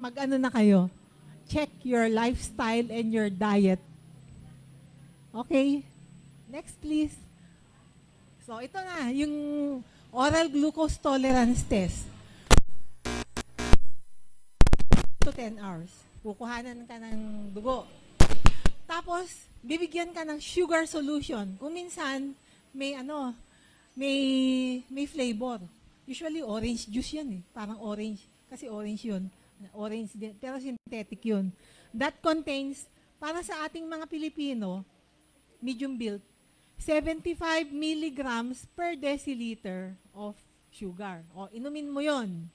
mag-ano na kayo. Check your lifestyle and your diet. Okay? Next, please. So, ito na, yung oral glucose tolerance test. 10 hours. Kukuhanan ka ng dugo. Tapos, bibigyan ka ng sugar solution. Kung minsan, may flavor. Usually, orange juice yan eh. Parang orange. Kasi orange yun. Orange din. Pero synthetic yun. That contains, para sa ating mga Pilipino, medium built, 75 milligrams per deciliter of sugar. O, inumin mo yon.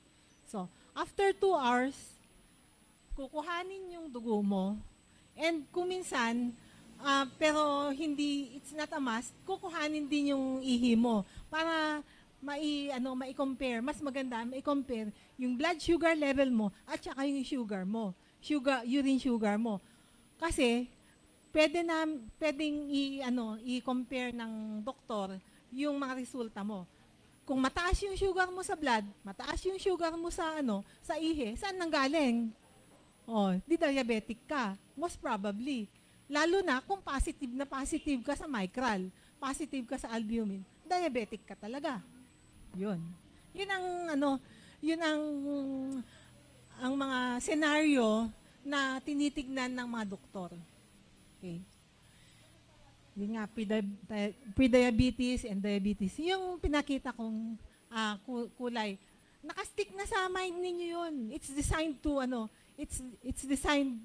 So, after 2 hours, kukuhanin yung dugo mo. And kung minsan, pero hindi, it's not a must, kukuhanin din yung ihi mo para mai-compare, mas maganda, mai-compare yung blood sugar level mo at saka yung sugar mo, urine sugar mo. Kasi, pwedeng i-compare ng doktor yung mga resulta mo. Kung mataas yung sugar mo sa blood, mataas yung sugar mo sa sa ihi, saan nanggaling? Oh, di diabetic ka. Most probably. Lalo na kung positive ka sa micral, positive ka sa albumin, diabetic ka talaga. Yun. Yun ang mga senaryo na tinitignan ng mga doktor. Okay. Yun nga, pre-diabetes and diabetes. Yung pinakita kong kulay, nakastick na sa mind ninyo yun. It's designed to it's designed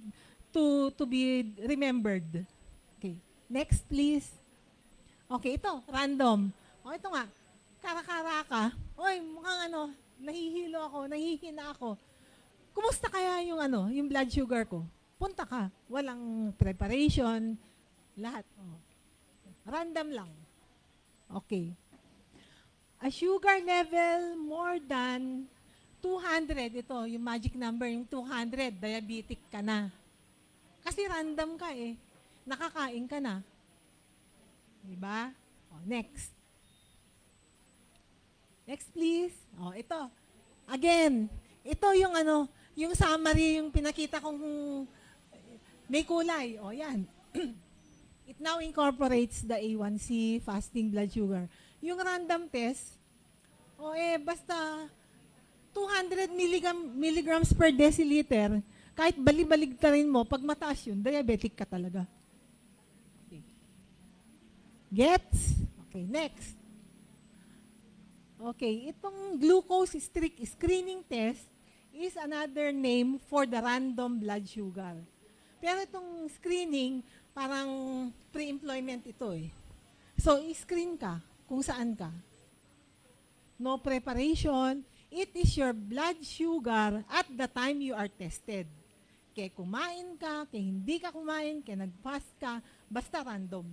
to be remembered. Okay. Next, please. Okay, ito, random. O, ito nga, kara-kara ka. Oy, mukhang nahihilo ako, nahihina ako. Kumusta kaya yung blood sugar ko? Punta ka. Walang preparation, lahat. Oh. Random lang. Okay. A sugar level more than 200, ito, yung magic number, yung 200, diabetic ka na. Kasi random ka eh. Nakakain ka na. Diba? O, next. Next, please. O, ito. Again, ito yung yung summary, yung pinakita kong may kulay. O, yan. It now incorporates the A1C, fasting blood sugar. Yung random test, basta 200 milligrams per deciliter, kahit bali-balig ka rin mo, pag mataas yun, diabetic ka talaga. Okay. Gets? Okay, next. Okay, itong glucose screening test is another name for the random blood sugar. Pero itong screening, parang pre-employment ito eh. So, i-screen ka kung saan ka. No preparation. It is your blood sugar at the time you are tested. Kaya kumain ka, kaya hindi ka kumain, kaya nag-fast ka, basta random.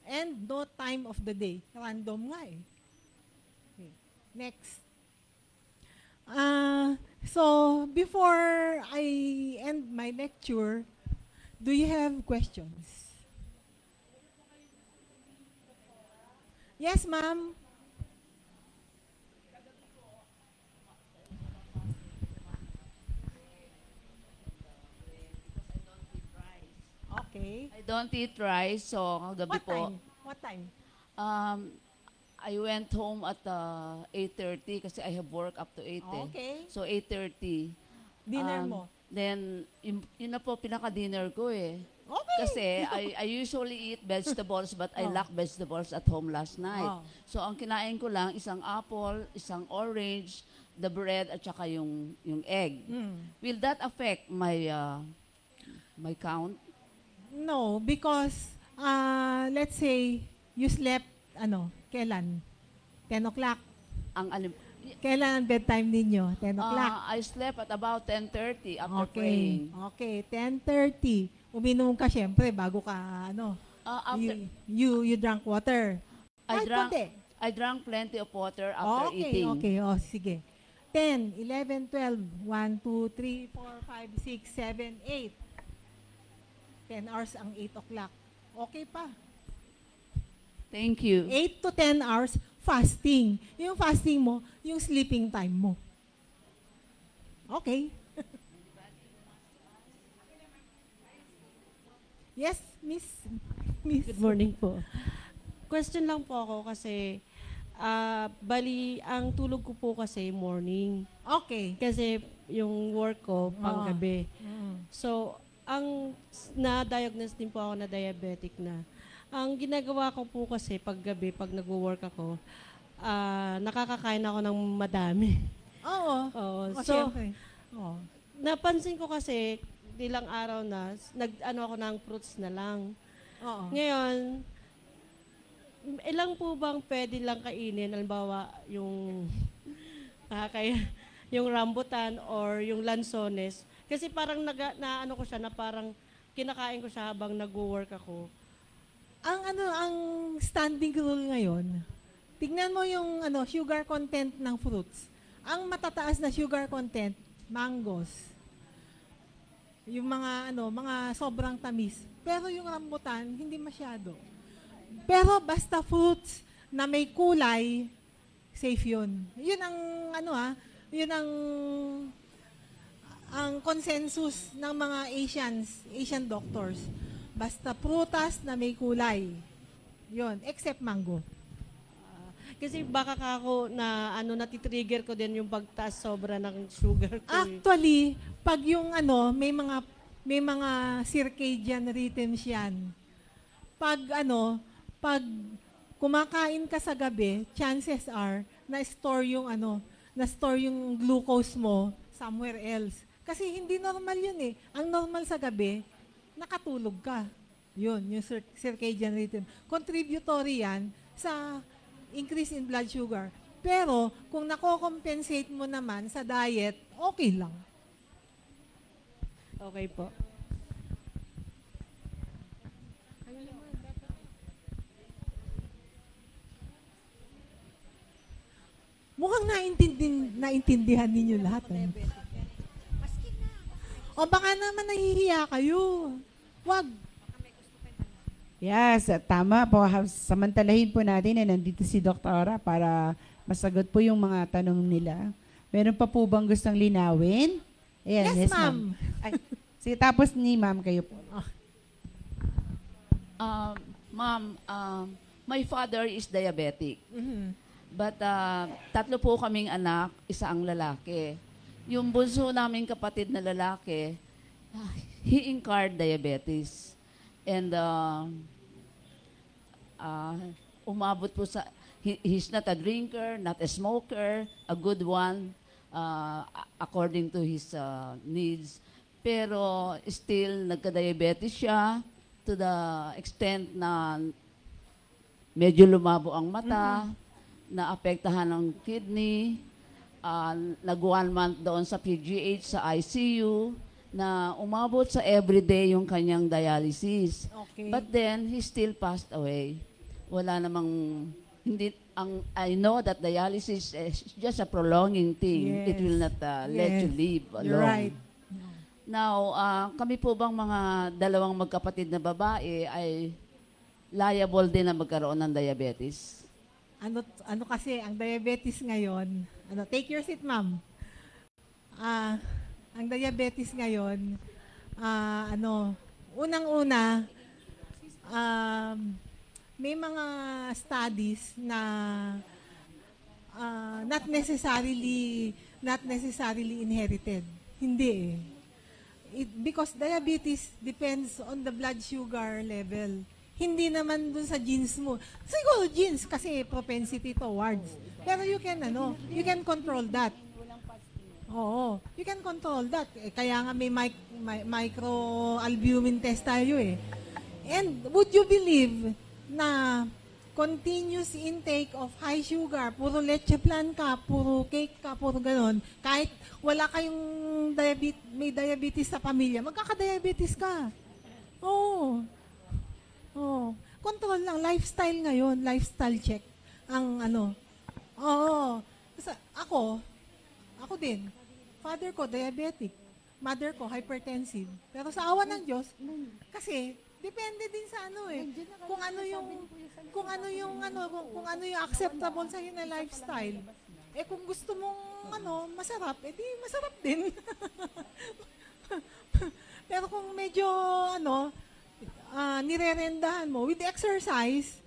And no time of the day. Random nga eh. Okay. Next. So, before I end my lecture, do you have questions? Yes, ma'am. Okay. I don't eat rice, so gabi What po. time? What time? I went home at 8:30 kasi I have work up to 8 eh. Okay. So 8:30. Dinner mo? Then, yun na po pinaka-dinner ko eh. Okay. Kasi I usually eat vegetables but I lack vegetables at home last night. Oh. So ang kinain ko lang, isang apple, isang orange, the bread at saka yung egg. Will that affect my my count? No, because let's say you slept kailan? 10 o'clock. Kailan ang bedtime ninyo? 10 o'clock. I slept at about 10:30 after Okay. praying. Okay, 10:30. Uminom ka syempre bago ka After you drank water. I Kahit drank konti. I drank plenty of water after Okay, eating. okay. Oh, sige. 10, 11, 12, 1, 2, 3, 4, 5, 6, 7, 8. 10 hours ang 8 o'clock. Okay pa. Thank you. 8 to 10 hours fasting. Yung fasting mo, yung sleeping time mo. Okay. Yes, Miss. Good morning po. Question lang po ako kasi bali ang tulog ko po kasi morning. Okay. Kasi yung work ko panggabi. So, ang na-diagnose din po ako na diabetic na. Ang ginagawa ko po kasi paggabi, pag nagwo-work ako, nakakakain ako ng madami. Oo. Oo. So, So, oh. napansin ko kasi ilang araw na, nag-ano ako ng fruits na lang. Oo. Ngayon, ilang po bang pwede lang kainin? Halimbawa, yung yung rambutan or yung lansones. Kasi parang na-ano ko siya na parang kinakain ko siya habang nag-work ako. Ang standing rule ngayon, tignan mo yung sugar content ng fruits. Ang matataas na sugar content, mangoes. Yung mga sobrang tamis. Pero yung rambutan, hindi masyado. Pero basta fruits na may kulay, safe yun. Yun ang yun ang consensus ng mga Asian doctors. Basta prutas na may kulay. Yun, except mango. Kasi baka ako na natitrigger ko din yung pagtaas sobra ng sugar ko. Actually, pag yung may mga circadian rhythms yan. Pag kumakain ka sa gabi, chances are na-store yung glucose mo somewhere else. Kasi hindi normal yun eh. Ang normal sa gabi, nakatulog ka. Yun, yung circadian rhythm. Contributory yan sa increase in blood sugar. Pero, kung nako-compensate mo naman sa diet, okay lang. Okay po. Mukhang naintindihan ninyo lahat. O baka naman nahihiya kayo. Wag. Yes, tama po. Samantalahin po natin na nandito si Doktora para masagot po yung mga tanong nila. Meron pa po bang gustong linawin? Ayan, Yes, ma'am. Ay, sige, tapos ni ma'am kayo po. Ma'am, my father is diabetic. Mhm. But tatlo po kaming anak, isa ang lalaki. Yung bunso naming kapatid na lalaki, he incurred diabetes. And umabot po sa, he's not a drinker, not a smoker, a good one, according to his needs. Pero still, nagka-diabetes siya to the extent na medyo lumabo ang mata, naapektahan ng kidney, nag 1 month doon sa PGH, sa ICU, na umabot sa everyday yung kanyang dialysis. Okay. But then, he still passed away. Wala namang, I know that dialysis is just a prolonging thing. Yes. It will not let you live alone. You're right. Now, kami po bang mga dalawang magkapatid na babae ay liable din na magkaroon ng diabetes? Ano kasi, ang diabetes ngayon, take your seat, ma'am. Ang diabetes ngayon, unang-una, may mga studies na not necessarily inherited. Hindi eh. Because diabetes depends on the blood sugar level. Hindi naman dun sa genes mo. Siguro genes kasi propensity towards. Pero you can control that. Oo, you can control that. Kaya nga may microalbumin test tayo eh. And would you believe na continuous intake of high sugar, puro leche flan ka, puro cake ka, puro ganon, kahit wala kayong may diabetes sa pamilya, magkaka-diabetes ka. Oo. Oh, control lang. Lifestyle ngayon. Lifestyle check. Oo. Kasi ako din. Father ko, diabetic. Mother ko, hypertensive. Pero sa awa ng Diyos, kasi, depende din sa kung ano yung acceptable sa na lifestyle. Eh, kung gusto mong, masarap, edi masarap din. Pero kung medyo, nirerendahan mo with exercise.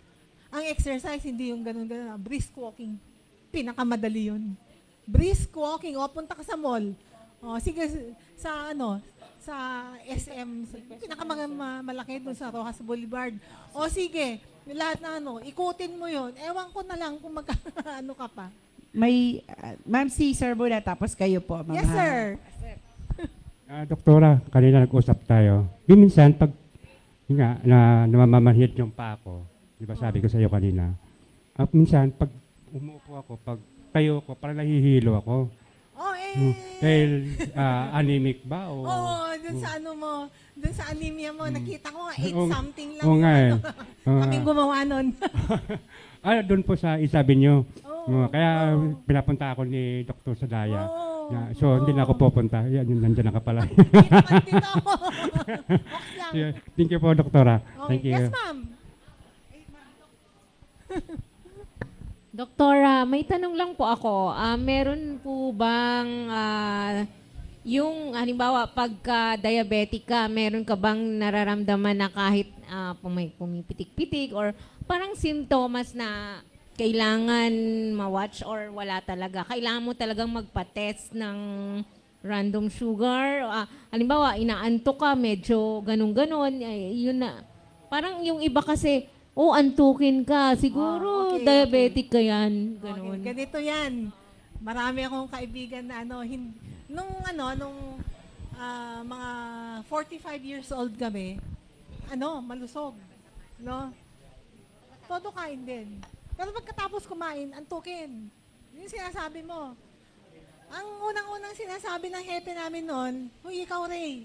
Ang exercise, hindi yung ganun-ganun. Brisk walking. Pinakamadali yun. Brisk walking. O, punta ka sa mall. O, sige, sa SM, pinakamalaki doon sa Rojas Boulevard. O, sige, lahat na ikutin mo yun. Ewan ko na lang kung ano ka pa. May, ma'am, si Sir muna, tapos kayo po. Ma'am, Yes, sir. Doktora, kanina nag-usap tayo. Minsan, pag namamahit yung pa ako, di ba sabi ko sa iyo kanina, minsan, pag umupo ako, pag tayo ko, parang nahihilo ako. Dahil anemic ba? Oo, dun sa dun sa anemia mo, nakita ko nga 8 something lang. Oo nga eh. Kaming gumawa nun. Doon po sa isabi niyo. Kaya pinapunta ako ni Dr. Sadaya. So, hindi na ako pupunta. Yan, nandiyan na ka pala. Dito ako. Yeah, thank you po, Doktora. Thank you. Yes, ma'am. Doktora, may tanong lang po ako. Meron po bang yung halimbawa pagka-diabetic ka, meron ka bang nararamdaman na kahit may pumipitik-pitik or parang simptomas na kailangan ma-watch or wala talaga? Kailangan mo talagang magpa-test ng random sugar? Halimbawa, inaantok ka, medyo ganun-ganon, yun na. Parang yung iba kasi, antukin ka. Siguro, diabetic ka yan. Ganun. Okay, ganito yan. Marami akong kaibigan na nung mga 45 years old kami, malusog. No? Todo kain din. Pero pagkatapos kumain, antukin. Yung sinasabi mo. Ang unang-unang sinasabi ng hepe namin noon, huy, ikaw, Ray,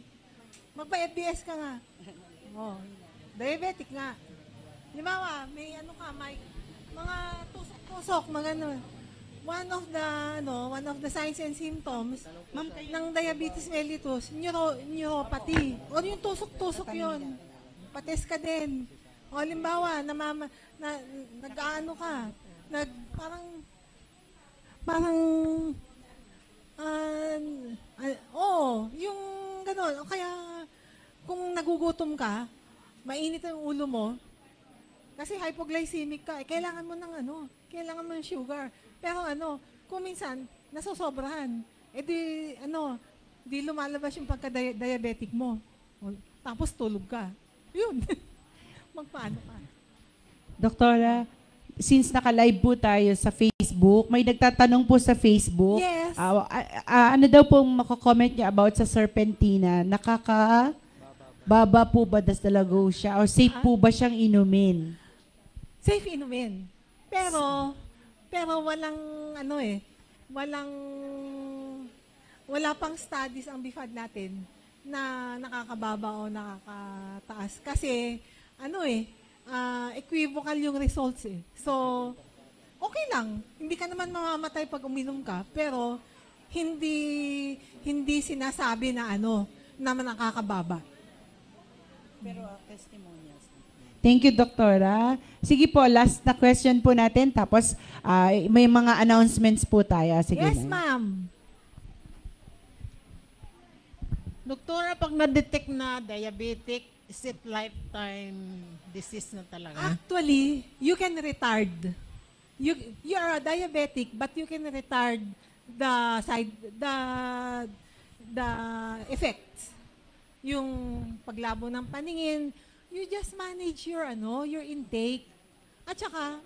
magpa-FBS ka nga. Diabetic nga. Halimbawa, may may mga tusok-tusok, mga One of the signs and symptoms ng diabetes mellitus, neuropathy. O yung tusok-tusok yun. Pates ka din. O halimbawa, nag-ano ka, yung gano'n. O kaya, kung nagugutom ka, mainit ang ulo mo, kasi hypoglycemic ka, kailangan mo ng sugar. Pero kung minsan, nasosobrahan, di lumalabas yung pagka-diabetic mo. Tapos tulog ka. Yun. Magpaano ka? Doktora, since naka-live po tayo sa Facebook, may nagtatanong po sa Facebook. Yes. Ano daw pong mako-comment niya about sa serpentina? Baba po ba talaga siya? O safe po ba siyang inumin? Safe inumin. Pero wala pang studies ang BIFAD natin na nakakababa o nakakataas. Kasi, equivocal yung results eh. So, okay lang. Hindi ka naman mamamatay pag uminom ka, pero hindi sinasabi na na nakakababa. Pero testimonials. Thank you, Doktora. Sige po, last na question po natin. Tapos, may mga announcements po tayo. Sige, yes, ma'am. Doktora, pag na-detect na diabetic, is it lifetime disease na talaga? Actually, you can retard. You are a diabetic, but you can retard the effects. Yung paglabo ng paningin, you just manage your intake. At saka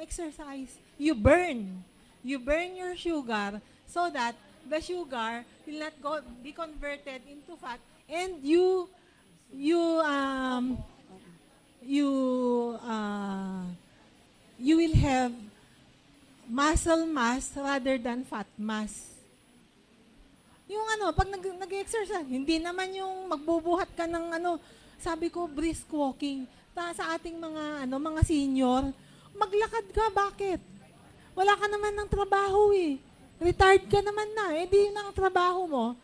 exercise. You burn your sugar so that the sugar will not be converted into fat, and you will have muscle mass rather than fat mass. Yung pag nag-exercise, hindi naman yung magbubuhat ka ng sabi ko, brisk walking. Sa ating mga senior, maglakad ka, bakit? Wala ka naman ng trabaho eh. Retired ka naman na, di yun ang trabaho mo.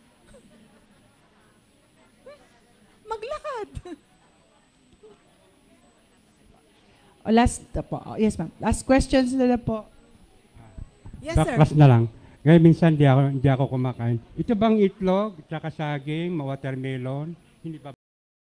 Maglakad. Last po. Yes, ma'am. Last questions na po. Yes, sir. Last na lang. Ngayon minsan di ako kumakain. Ito bang itlog, tsaka saging, watermelon, hindi ba